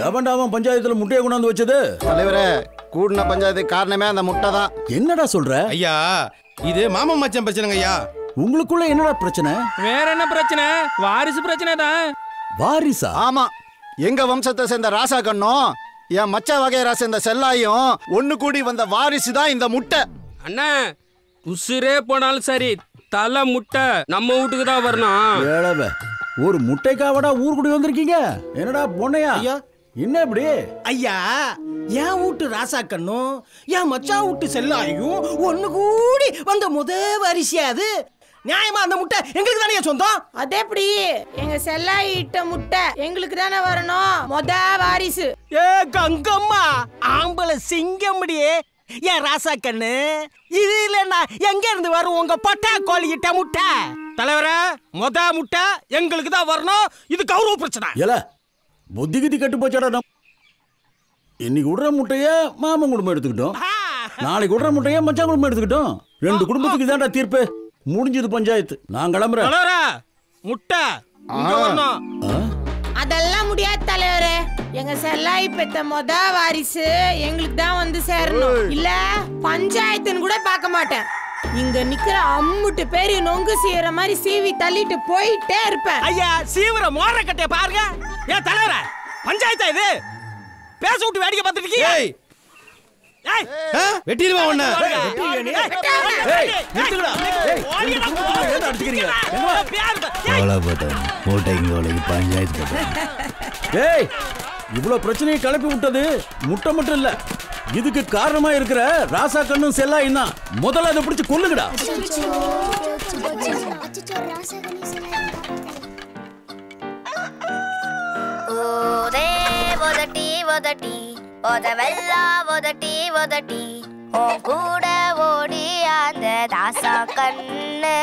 எவன்டா அவன் பஞ்சாயத்துல முட்டையை கொண்டாந்து வச்சது? தலைவரே, கூடின பஞ்சாயத்துக்கு காரணமே அந்த முட்டை தான். என்னடா சொல்ற? ஐயா, இது மாமா மச்சான் பிரச்சனைங்க ஐயா. உங்களுக்குள்ள என்னடா பிரச்சனை? வேற என்ன பிரச்சனை? வாரிசு பிரச்சனை தான். வாரிசா? ஆமா, எங்க வம்சத்தை சேர்ந்த ராசா கண்ணும் என் மச்ச வகையரா சேர்ந்த செல்லாயும் ஒண்ணு கூடி வந்த வாரிசு தான் இந்த முட்டை. அண்ணா, உசுரே போனாலும் சரி, தலை முட்டை நம்ம வீட்டுக்கு தான் வரணும். ஏழவே, ஒரு முட்டைக்காவடா ஊர் கூடி வந்திருக்கீங்க? என்னடா பொண்ணையா? ஐயா, என்ன இப்படி? ஐயா, என் வீட்டு ராசா கண்ணும் என் மச்சா வீட்டு செல்லாயும் ஒண்ணு கூடி வந்த வாரிசு அது. நியாயமா அந்த முட்டை எங்களுக்கு தானே சொந்தம்? அதே எப்படி? எங்க செல்லாய் இட்ட முட்டை எங்களுக்கு தானே வரணும் வாரிசு. ஏ கங்கம்மா, ஆம்பளை சிங்கம்டியே என் ராசா கண்ணு. இது இல்லன்னா எங்க இருந்து வரும் உங்க பட்டா கோழி இட்ட முட்டை? தலைவரே, முட்டை எங்களுக்கு தான் வரணும். இது கௌரவ பிரச்சனை. ஏல, புத்தி கித்தி கட்டு போச்சாடா. இன்னைக்கு விடுற முட்டைய மாமன் குடும்பம் எடுத்துக்கிட்டோம், நாளைக்கு விடுற முட்டைய மச்சான் குடும்பம் எடுத்துக்கிட்டோம். ரெண்டு குடும்பத்துக்கு தான்டா தீர்ப்பு. முடிஞ்சது பஞ்சாயத்து. நான் கிளம்புறேன். முட்டை அதெல்லாம் முடியாது தலைவரே. எங்க செல்லாய் பெத்த வாரிசு எங்களுக்கு தான் வந்து சேரணும். இல்ல பஞ்சாயத்துன்னு கூட பார்க்க மாட்டேன். இங்க நிக்கிற அம்முட்டு பேரு நொங்கு சீவற மாதிரி சீவி தள்ளிட்டு போயிட்டே இருப்பேன். ஐயா, சீவர மோர கட்டைய பாருங்க. ஏன் தலைவர, பஞ்சாயத்தா இது? பேச விட்டு வேடிக்கை பார்த்துட்டு இருக்கீங்க. வெட்டிடுவா உன்னை. இவ்வளவு பிரச்சனையை கிளப்பி விட்டது முட்டை மட்டும் இல்ல, இதுக்கு காரணமா இருக்கிற ராசா கண்ணும் செல்லாயும் தான். முதல்ல அதை பிடிச்சு கொல்லுங்கடா. கூட ஓடி அந்த ராசா கண்ணு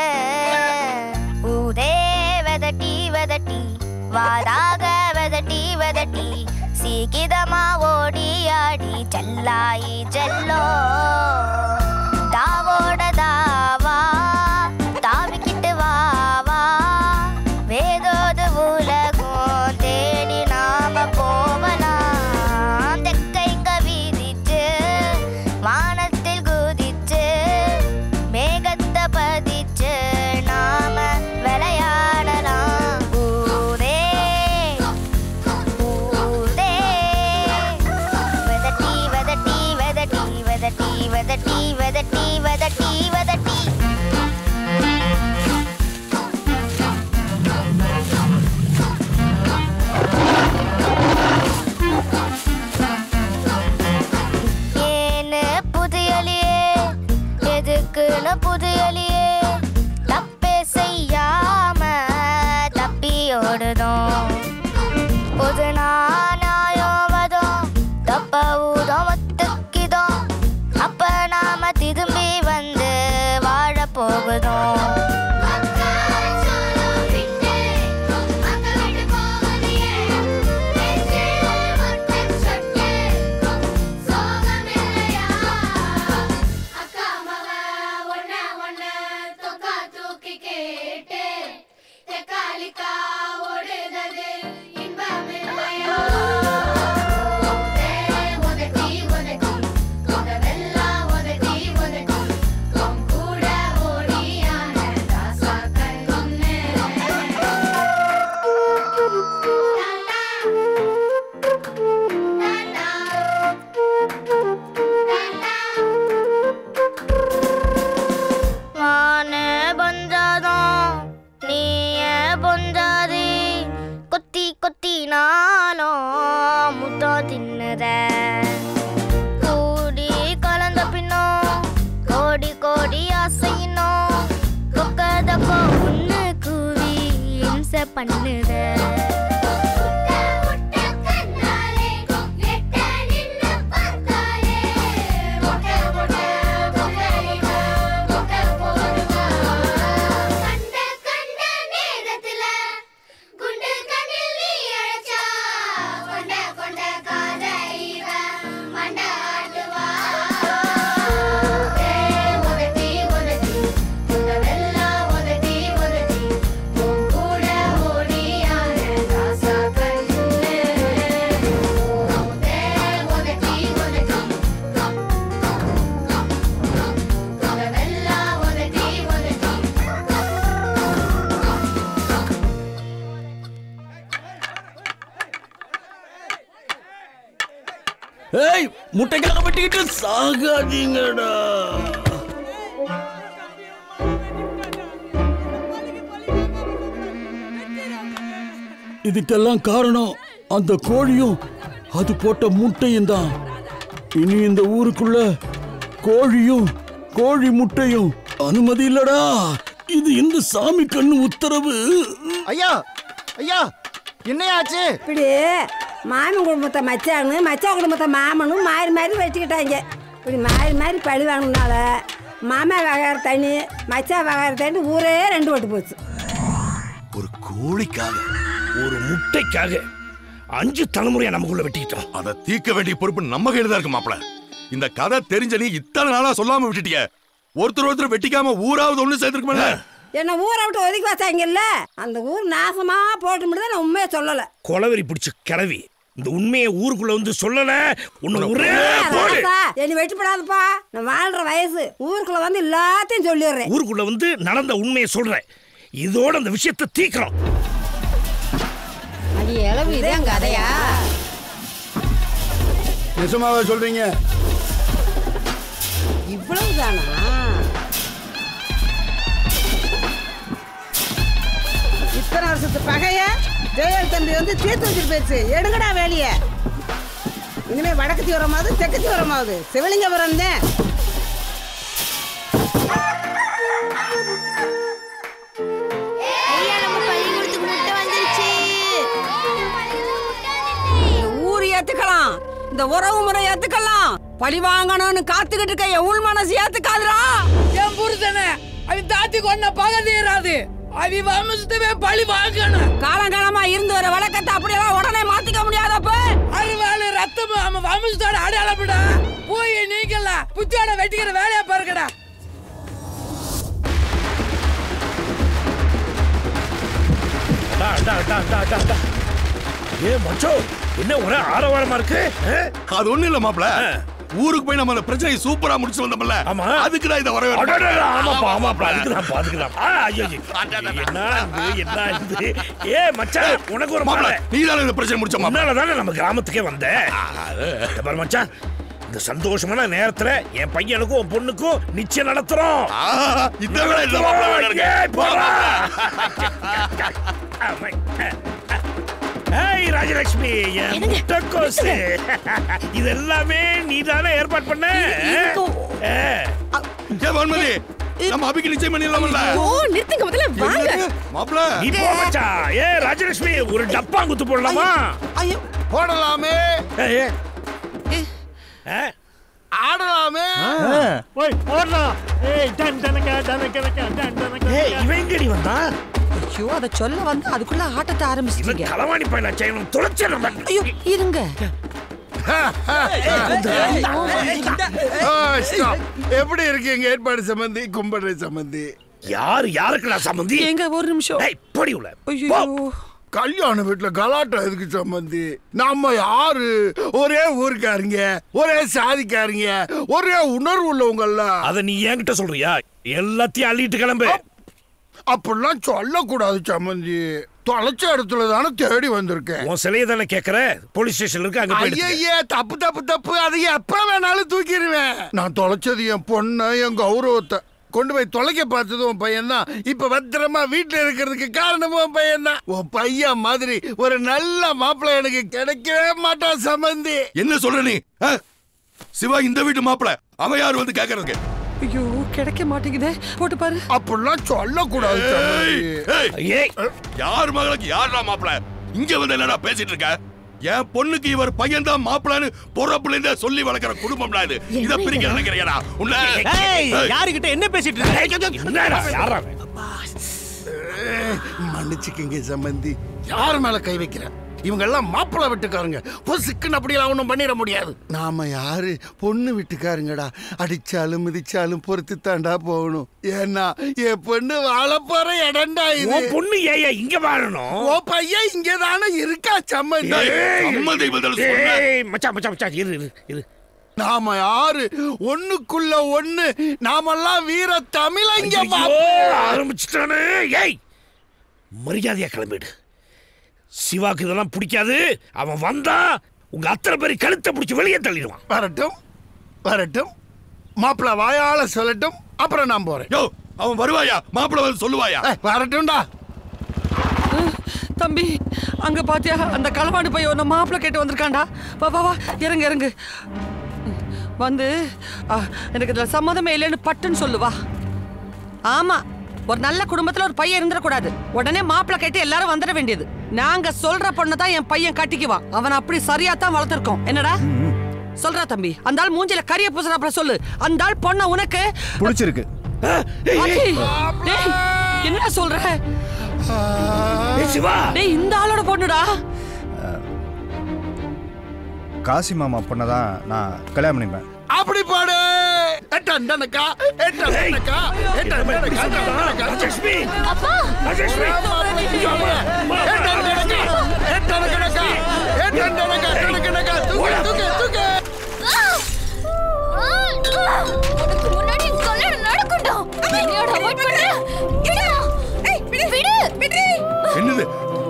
ஊதே வெதட்டி வெதட்டி வாதாக வெதட்டி சீக்கிரமா ஓடி ஆடி செல்லாயி செல்லோ தாவோட தாவா தாவிக்கிட்டு வாவா வேதோது உலகம் தேடி நாம போவலாம். தெக்கைங்க வீதிச்சு வானத்தில் குதிச்சு மேகத்தை பதிச்சு நாம விளையாடலாம். ஊதே ஊதே வெதட்டி வெதட்டி வெதட்டி வெதட்டி வெதட்டி வெதட்டி வெதட்டி வெதட்டி ஏன்னு புதியலியே எதுக்குன்னு புதியலியே தப்பே செய்யாம தப்பி ஓடுதோம். புது நாயம் வதோம் தப்ப ஊதம் ஒத்துக்கிதோம். அப்ப நாம திரும்பி வந்து வாழ போகுதோம். கூடி கலந்த பின்னும் கோடி கோடி ஆசையினோம். கொக்கதக்கோ ஒண்ணு கூவி இம்சை பண்ணுத. கூட ஓடியான முட்டைக்காக வெட்டிக்கிட்டு சாகாதீங்கடா. இதுக்கெல்லாம் காரணம் அந்த கோழியும் அது போட்ட முட்டையும் தான். இனி இந்த ஊருக்குள்ள கோழியும் கோழி முட்டையும் அனுமதி இல்லடா. இது இந்த சாமி கண்ணு உத்தரவு. ஐயா ஐயா என்னையாச்சு? இப்படி மாமன் குடும்பத்தை மச்சானு மச்சா குடும்பத்தை மாமனும் மாறி மாறி வச்சுக்கிட்டாங்க. இப்படி மாறி மாறி பழி வாங்கினால மாமா வகார தண்ணி மச்சா வகார தண்ணி ஊரே ரெண்டு ஓட்டு போச்சு. ஒரு கோழிக்காக ஒரு முட்டைக்காக 5 தலைமுறையா நமக்குள்ள வெட்டிக்கிட்டோம். அதை தீர்க்க வேண்டிய பொறுப்பு நம்ம கையில தான் இருக்கு மாப்பிள. இந்த கதை தெரிஞ்ச நீ இத்தனை நாளா சொல்லாம விட்டுட்டிய. ஒருத்தர் வெட்டிக்காம ஊராவது ஒண்ணு சேர்த்துருக்குமே. என்ன ஊரை விட்டு ஒதுக்கி வச்சாங்கல்ல, அந்த ஊர் நாசமா போட்டு முடியாது. நான் உண்மையை சொல்லல. கொலவெறி பிடிச்ச கிளவி இந்த உண்மையை ஊருக்குள்ள வந்து சொல்லல. என்ன வெட்டிப்படாதுப்பா. நான் வாழ்ற வயசு ஊருக்குள்ள வந்து எல்லாத்தையும் சொல்லிடுறேன். ஊருக்குள்ள வந்து நடந்த உண்மையை சொல்றேன். இதோட அந்த விஷயத்தை தீக்கிறோம். அது எளவு இதான் கதையா? நிஜமாவே சொல்றீங்க? இவ்வளவுதானா? இத்தனை வருஷத்து பகைய ஜெயலலிதா தம்பி வந்து தீர்த்து வச்சுட்டு போயிடுச்சு. எடுங்கடா வேலைய. இனிமே வடக்கு தீவிரமாவது தெற்கு தீவிரமாவது சிவலிங்கபுரம் தான். ஏத்துக்கலாம், இந்த உறவு முறை ஏத்துக்கலாம். பழி வாங்கணும்னு காத்துக்கிட்டு இருக்க எவ்வளவு மனசு ஏத்துக்காதுரா. என் புருஷனை அவன் தாத்தி கொண்ட பகை தீராது. அவ வம்சத்தவே பழி வாங்கணும். காலங்காலமா இருந்து வர வழக்கத்தை அப்படியெல்லாம் உடனே மாத்திக்க முடியாதப்ப. அறுவாள் ரத்தம் அவன் வம்சத்தோட அடையாளப்படா. போய் நீங்கலாம் புத்தியோட வெட்டிக்கிற வேலையா பாருங்கடா. ஏ மச்சோ, என்ன ஒரே ஆரவாரமா இருக்கு? அது ஒண்ணு இல்ல மாப்பிள. ஊருக்கு போய் நம்ம பிரச்சனை சூப்பரா முடிச்சு வந்தோம்ல. அதுக்கு தான் இத வரவே. ஆமாப்பா ஆமாப்பா, அதுக்கு தான் பாத்துக்கலாம். ஐயோ என்ன இது? ஏ மச்சான், உனக்கு ஒரு மாப்பிள. நீ தான இந்த பிரச்சனை முடிச்ச மாப்பிள. அதனால தானே நம்ம கிராமத்துக்கே வந்த. பாரு மச்சான், இந்த சந்தோஷமான நேரத்துல என் பையனுக்கும் உன் பொண்ணுக்கும் நிச்சயம் நடத்துறோம். இந்த வேளை இந்த மாப்பிள வேணுங்க. ஏய் ராஜலட்சுமி, என் முட்டைக்கோசு, இது எல்லாமே நீதானே ஏற்பாடு பண்ண? வான்மதி, நம்ம அபிக்கு நிச்சயம் பண்ணிடலாம்ல. நிறுத்துங்க முதல்ல, வாங்க மாப்பிள. நீ போ மச்சான். ஏ ராஜலட்சுமி, ஒரு டப்பா குத்து போடலாமா? ஐயோ போடலாமே. ஆடலாமே. போடலாம். டன் டனக டனக டன் டனக. இவன் எங்கடி வந்தா? ஐயோ, அத சொல்ல வந்து அதுக்குள்ள ஆட்டத்தை ஆரம்பிச்சிட்டீங்க. களவாணி பையனா செய்யணும், துளைச்சிடணும். ஐயோ இருங்க. எப்படி இருக்கீங்க ஏற்பாடு சம்பந்தி, கும்படை சம்பந்தி? யாருக்குடா சம்பந்தி? எங்க ஒரு நிமிஷம். போடி உள்ள. ஐயோ, கல்யாண வீட்டுல கலாட்டம் எதுக்கு சம்பந்தி? நம்ம யாரு? ஒரே ஊருக்காரங்க, ஒரே சாதிக்காரங்க, ஒரே உணர்வு உள்ளவங்கல்ல. அத நீ என்கிட்ட சொல்றியா? எல்லாத்தையும் அள்ளிட்டு கிளம்பு. அப்படிலாம் சொல்லக்கூடாது சம்பந்தி. தொலைச்ச இடத்துல தானே தேடி வந்திருக்கேன். உன் சிலையை தானே கேட்கற? போலீஸ் ஸ்டேஷன்ல இருக்கு, அங்க போய். ஐயே, தப்பு தப்பு தப்பு. அதை எப்ப வேணாலும் தூக்கிடுவேன். நான் தொலைச்சது என் பொண்ணு, என் கௌரவத்தை. கொண்டு போய் தொலைக்க பார்த்தது உன் பையன் தான். இப்ப பத்திரமா வீட்டுல இருக்கிறதுக்கு காரணமும் உன் பையன் தான். உன் பையன் மாதிரி ஒரு நல்ல மாப்பிள்ளை எனக்கு கிடைக்கவே மாட்டான் சம்பந்தி. என்ன சொல்ற நீ? சிவா இந்த வீட்டு மாப்பிள்ளை, அவன் யாரு வந்து கேக்குறதுக்கு? ஐயோ கிடைக்க மாட்டேங்குதே. போட்டு பாரு. அப்படிலாம் சொல்லக்கூடாது. யார் மகளுக்கு யாரா மாப்பிள்ளை? இங்க வந்து என்னடா பேசிட்டு இருக்க? என் பொண்ணுக்கு இவர் பையன் தான் மாப்பிள்ளைன்னு பொறப்புல இருந்தே சொல்லி வளர்க்கிற குடும்பம்டா இது. இத பிரிக்க நினைக்கிறீங்களா? யாருகிட்ட என்ன பேசிட்டு இருக்க? மன்னிச்சுக்கங்க சம்பந்தி. யார் மேல கை வைக்கிறேன்? இவங்க எல்லாம் மாப்பிள்ளை வீட்டுக்காரங்க. பொசுக்குன்னு அப்படியெல்லாம் ஒண்ணும் பண்ணிட முடியாது. நாம யாரு? பொண்ணு வீட்டுக்காரங்கடா. அடிச்சாலும் மிதிச்சாலும் பொறுத்து தாண்டா போகணும். ஏன்னா என் பொண்ணு வாழ போற இடம்டா இது. பொண்ணு ஏயா இங்க வாழணும்? ஓ பையன் இங்க தானே இருக்கா சம்பந்தி. மச்சான் மச்சான் மச்சான், இரு. நாம யாரு? ஒண்ணுக்குள்ள ஒண்ணு. நாமெல்லாம் வீர தமிழங்க. ஆரம்பிச்சுட்டானே. ஏய், மரியாதையா கிளம்பிடு. சிவாக்கு இதெல்லாம் பிடிக்காது. அவன் வந்தா உங்க அத்தனை பேரை கழுத்தை பிடிச்சி வெளியே தள்ளிடுவான். வரட்டும் வரட்டும், மாப்பிள்ள வாயால சொல்லட்டும், அப்புறம் நான் போறேன். யோ, அவன் வருவாயா? மாப்பிள்ள வந்து சொல்லுவாயா? வரட்டும்டா. தம்பி, அங்க பாத்தியா அந்த களவாண்டு போய் ஒன்னு மாப்பிள்ள கேட்டு வந்திருக்காண்டா. வா வா வா, இறங்கு இறங்கு. வந்து எனக்கு இதுல சம்மதமே இல்லைன்னு பட்டுன்னு சொல்லுவா. ஆமா, ஒரு நல்ல குடும்பத்துல ஒரு பையன் இருந்துடக்கூடாது. உடனே மாப்பிள்ள கேட்டு எல்லாரும் வந்துட வேண்டியது. நாங்க சொல்ற பொண்ணை தான் என் பையன் கட்டிக்குவான். அவன் அப்படி சரியா தான் வளர்த்துருக்கோம். என்னடா சொல்றா தம்பி? அந்த ஆள் மூஞ்சில கரிய பூசுறாப்ல சொல்லு. அந்த ஆள் பொண்ண உனக்கு பிடிச்சிருக்கு. என்னடா சொல்ற? சிவா, டேய் இந்த ஆளோட பொண்ணுடா. காசி மாமா பொண்ணதான் நான் கல்யாணம் பண்ணிப்பேன். அப்படி பாடு. எட்டண்டனக்கா எட்டண்டனக்கா எட்டண்டனக்கா ராஜலட்சுமி, அப்பா, ராஜலட்சுமி, எட்டண்டனக்கா எட்டண்டனக்கா எட்டண்டனக்கா எட்டண்டனக்கா தூக்கு தூக்கு தூக்கு. உனக்கு முன்னாடி கல்யாணம் நடக்கட்டும். என்னடா அவாய்ட் பண்ற? விடு விடு. என்னது?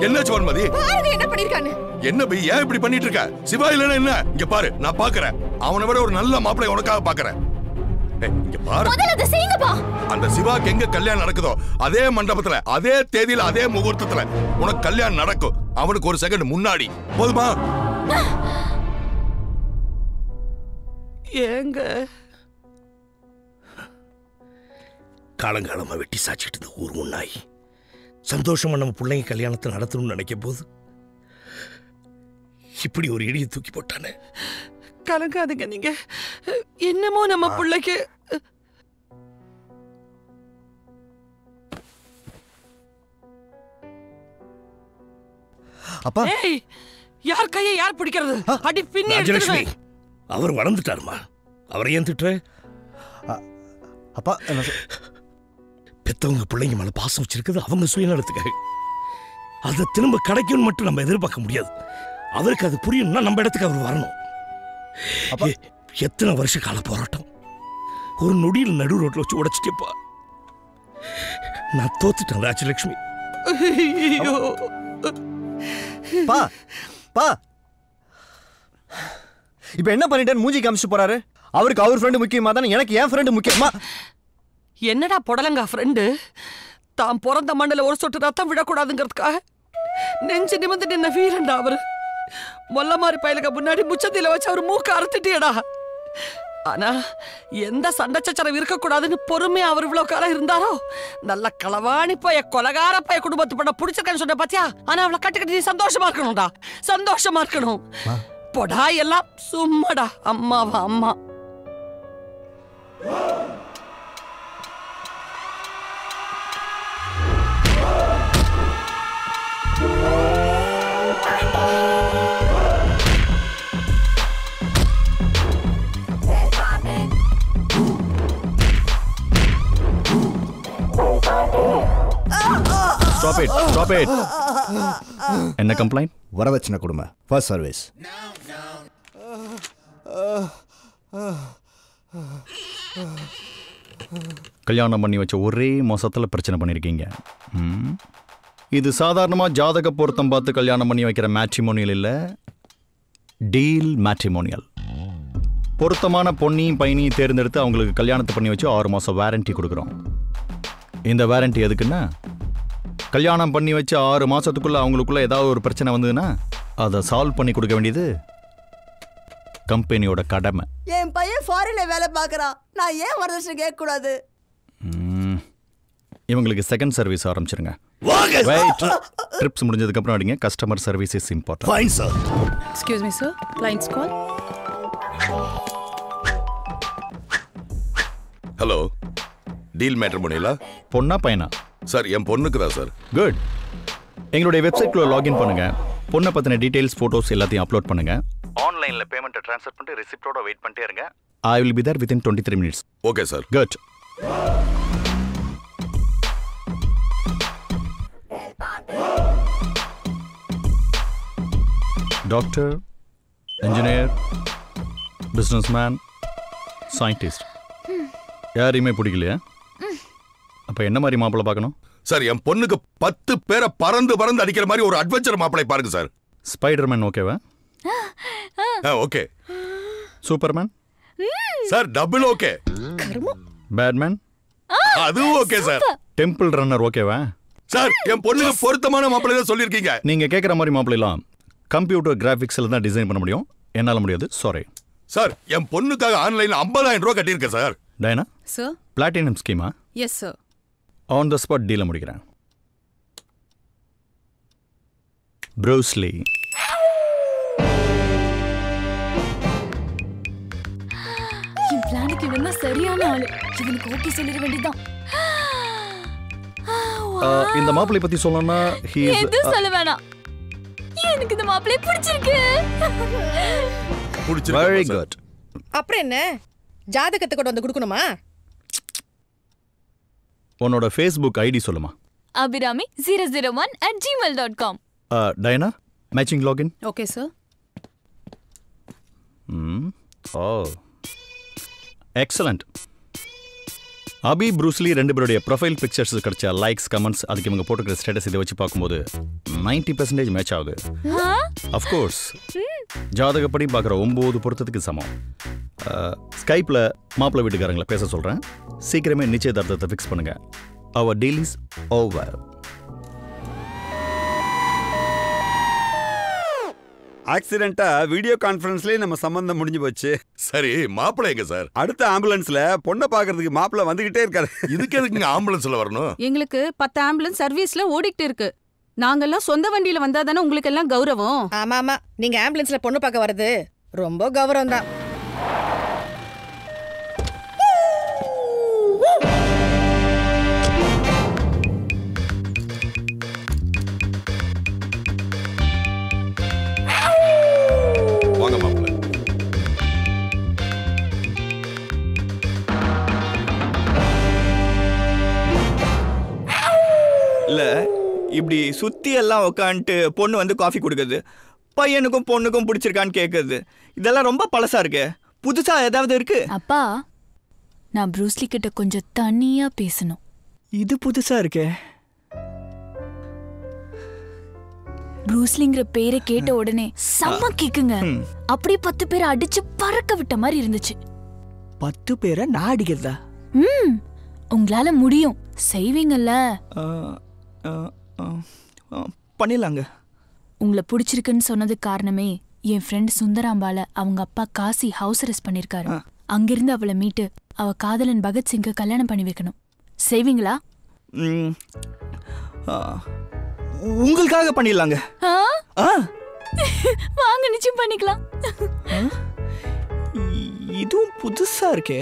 என்னாச்சு வன்மதி? பாருங்க என்ன பண்ணிருக்கானே. என்ன பை, ஏன் இப்படி பண்ணிட்டு இருக்க? சிவா இல்லனா என்ன? இங்க பாரு, நான் பாக்குறேன். அவனை விட ஒரு நல்ல மாப்பிள்ளை உனக்காக பாக்குறேன். இங்க பாரு, முதல்ல அதை செய்யுங்கப்பா. அந்த சிவாக்கு எங்க கல்யாணம் நடக்குதோ அதே மண்டபத்துல, அதே தேதியில, அதே முகூர்த்தத்துல உனக்கு கல்யாணம் நடக்கும். அவனுக்கு ஒரு செகண்ட் முன்னாடி. போதுமா? ஏங்க காலங்காலமா வெட்டி சாச்சிட்டு ஊர் முன்னாய் சந்தோஷமா நம்ம பிள்ளைங்க கல்யாணத்தை நடத்தணும்னு நினைக்கும் போது இப்படி ஒரு இடியை தூக்கி போட்டானே. கலங்காதீங்க நீங்க. என்னமோ நம்ம பிள்ளைக்கு அப்பா. ஏய், யார் கையை யார் பிடிக்கிறது? அடி பின்னி ராஜலட்சுமி, எடுத்துடுவேன். அவர் வளர்ந்துட்டாருமா. அவரை ஏன் திட்டுற? அப்பா, பெத்தவங்க பிள்ளைங்க மேல பாசம் வச்சிருக்குது அவங்க சுயநலத்துக்காக. அதை திரும்ப கிடைக்கும்னு மட்டும் நம்ம எதிர்பார்க்க முடியாது. அவருக்கு அது புரியணும்னா நம்ம இடத்துக்கு அவர் வரணும். எத்தனை வருஷ கால போராட்டம் ஒரு நொடியில் நடு ரோட்ல வச்சு உடைச்சிட்டேப்பா. நான் தோத்துட்டேன் ராஜலட்சுமி. பா பா, இப்ப என்ன பண்ணிட்டேன்னு மூஞ்சி காமிச்சு போறாரு. அவருக்கு அவர் ஃப்ரெண்டு முக்கியமா தானே எனக்கு என் ஃப்ரெண்டு முக்கியமா? என்னடா புடலங்கா ஃப்ரெண்டு? தான் பிறந்த மண்ணில் ஒரு சொட்டு ரத்தம் விடக்கூடாதுங்கிறதுக்காக நெஞ்சு நிமிந்து நின்ன வீரன்டா அவரு. மொல்ல மாதிரி பயலுக்கு முன்னாடி முச்சத்தில வச்சு அவர் மூக்க அறுத்துட்டியடா. ஆனா எந்த சண்டை சச்சரவு இருக்கக்கூடாதுன்னு பொறுமையா அவர் இவ்வளவு காலம் இருந்தாரோ. நல்ல களவாணி பைய கொலகார பைய குடும்பத்து பண்ண பிடிச்சிருக்கேன்னு சொன்ன பாத்தியா? ஆனா அவளை கட்டுக்கட்டி நீ சந்தோஷமா இருக்கணும்டா, சந்தோஷமா இருக்கணும். பொடா எல்லாம் சும்மாடா. அம்மாவா அம்மா. Stop it, stop it. என்ன கம்ப்ளைண்ட்? வரதட்சணை கொடுமை. First service. கல்யாணம் பண்ணி வச்ச ஒரே மாசத்துல பிரச்சனை பண்ணிருக்கீங்க. இது சாதாரணமா ஜாதக பொருத்தம் பார்த்து கல்யாணம் பண்ணி வைக்கிற மேட்ரிமோனியல் இல்ல, டீல் மேட்ரிமோனியல். பொருத்தமான பொண்ணையும் பையனையும் தேர்ந்தெடுத்து அவங்களுக்கு கல்யாணத்தை பண்ணி வச்சு 6 மாசம் வாரண்டி கொடுக்குறோம். இந்த வாரண்டி எதுக்குன்னா, கல்யாணம் பண்ணி வச்சு 6 மாசத்துக்குள்ள அவங்களுக்குள்ள ஏதாவது ஒரு பிரச்சனை வந்ததுன்னா அதை சால்வ் பண்ணி கொடுக்க வேண்டியது கம்பெனியோட கடமை. என் பையன் ஃபாரின்ல வேலை பார்க்கறான், நான் ஏன் வரதட்சணை கேட்க கூடாது? இவங்களுக்கு செகண்ட் சர்வீஸ் ஆரம்பிச்சிருங்க. வெயிட், ட்ரிப்ஸ் முடிஞ்சதுக்கு அப்புறம் அடிங்க. Customer service is important. Fine sir. Excuse me sir, clients call. Hello, deal மேட்ரிமோனியலா? பொண்ணா பையனா? சார், என் பொண்ணுக்கு தான் சார். குட். எங்களுடைய வெப்சைட்ல லாகின் பண்ணுங்க. பொண்ணை பத்தின டீடைல்ஸ், போட்டோஸ் எல்லாத்தையும் அப்லோட் பண்ணுங்க. ஆன்லைன்ல பேமெண்ட்டை ட்ரான்ஸ்ஃபர் பண்ணிட்டு ரெசிப்டோட வெயிட் பண்ணிட்டே இருங்க. I will be there within 23 minutes. Okay sir. Good. Doctor, engineer, businessman, scientist யாரையுமே பிடிக்கலையா? அப்ப என்ன மாதிரி மாப்பிள்ளை பார்க்கணும்? சார், என் பொண்ணுக்கு 10 பேரை பறந்து பறந்து அடிக்கிற மாதிரி ஒரு அட்வென்ச்சர் மாப்பிள்ளை பாருங்க சார். ஸ்பைடர்மேன் ஓகேவா? Okay. Superman sir double okay. Batman அதுவும் ஓகே சார். டெம்பிள் ரன்னர் ஓகேவா? சார் என் பொண்ணுக்கு பொருத்தமான மாப்பிள்ளை தான் சொல்லியிருக்கீங்க. நீங்க கேட்குற மாதிரி மாப்பிள்ளைலாம் கம்ப்யூட்டர் கிராஃபிக்ஸில் தான் டிசைன் பண்ண முடியும். என்னால் முடியாது, சாரி. சார் என் பொண்ணுக்காக ஆன்லைன்ல 50,000 ரூபாய் கட்டியிருக்கேன் சார். Diana sir. பிளாட்டினம் ஸ்கீமா? Yes sir. On the spot டீல முடிக்கிறேன். ப்ரூஸ்லி. என் பிளானுக்கு இவன் தான் சரியான ஆளு. இவனுக்கு ஓகே சொல்லிட வேண்டியதான். இந்த மாப்பிள்ளை பத்தி சொல்லணும்னா எதுவும் சொல்ல வேணாம். எனக்கு இந்த மாப்பிள்ளை பிடிச்சிருக்கு. Very good. அப்புறம் என்ன ஜாதகத்தை கொண்டு வந்து கொடுக்கணுமா? உன்னோட ஃபேஸ்புக் ஐடி சொல்லுமா? abirami001@gmail.com. Diana matching login. Okay sir. Oh excellent. Abhi Bruce Lee ரெண்டு பேருடைய ப்ரொஃபைல் பிக்சர்ஸ் கிடைச்ச லைக்ஸ் கமெண்ட்ஸ் அதுக்கு இவங்க போட்டுக்கிற ஸ்டேட்டஸ் இதை வச்சு பார்க்கும்போது 90% மேட்ச் ஆகுது. அஃப்கோர்ஸ் ஜாதகப்படி பார்க்குற 9 பொருத்தத்துக்கு சமம். ஸ்கைப்பில் மாப்பிள்ளை வீட்டுக்காரங்களை பேச சொல்கிறேன். சீக்கிரமே நிச்சயதார்த்தத்தை ஃபிக்ஸ் பண்ணுங்க. அவர் டீல் இஸ் ஓவர். ஆக்சிடென்ட்டா வீடியோ கான்ஃபரன்ஸ்லயே நம்ம சம்பந்தம் முடிஞ்சு போச்சு. சரி மாப்பிள்ளை எங்க சார்? அடுத்த ஆம்புலன்ஸ்ல பொண்ணை பாக்குறதுக்கு மாப்பிள்ளை வந்துகிட்டே இருக்காரு. இதுக்கு எதுக்குங்க ஆம்புலன்ஸ்ல வரணும்? எங்களுக்கு 10 ஆம்புலன்ஸ் சர்வீஸ்ல ஓடிட்டு இருக்கு. நாங்கெல்லாம் சொந்த வண்டியில வந்தா தானே உங்களுக்கு எல்லாம் கௌரவம். ஆமா ஆமா, நீங்க ஆம்புலன்ஸ்ல பொண்ணு பார்க்க வர்றது ரொம்ப கௌரவம் தான். வாங்க மாப்பிள்ளை. இல்ல இப்படி சுத்தி எல்லாம் உட்காந்துட்டு பொண்ணு வந்து காஃபி கொடுக்குது, பையனுக்கும் பொண்ணுக்கும் பிடிச்சிருக்கான்னு கேட்குது. இதெல்லாம் ரொம்ப பழசா இருக்கு. புதுசா ஏதாவது இருக்கு? அப்பா, நான் ப்ரூஸ்லி கிட்ட கொஞ்சம் தனியா பேசணும். இது புதுசா இருக்கே. ப்ரூஸ்லிங்கிற பேரை கேட்ட உடனே செம்ம கிக்குங்க. அப்படியே 10 பேரை அடிச்சு பறக்க விட்ட மாதிரி இருந்துச்சு. 10 பேரை நான் அடிக்கிறதா? உங்களால முடியும், செய்வீங்கல்ல? பண்ணிடலாங்க. உங்களை பிடிச்சிருக்குன்னு சொன்னது காரணமே என் ஃப்ரெண்ட் சுந்தராம்பால அவங்க அப்பா காசி ஹவுஸ் அரெஸ்ட் பண்ணிருக்காரு. அங்கிருந்து அவளை மீட்டு அவ காதலன் பகத்சிங்க கல்யாணம் பண்ணி வைக்கணும். செய்வீங்களா? உங்களுக்காக பண்ணிடலாங்க. வாங்க நிச்சயம் பண்ணிக்கலாம். இதுவும் புதுசா இருக்கே.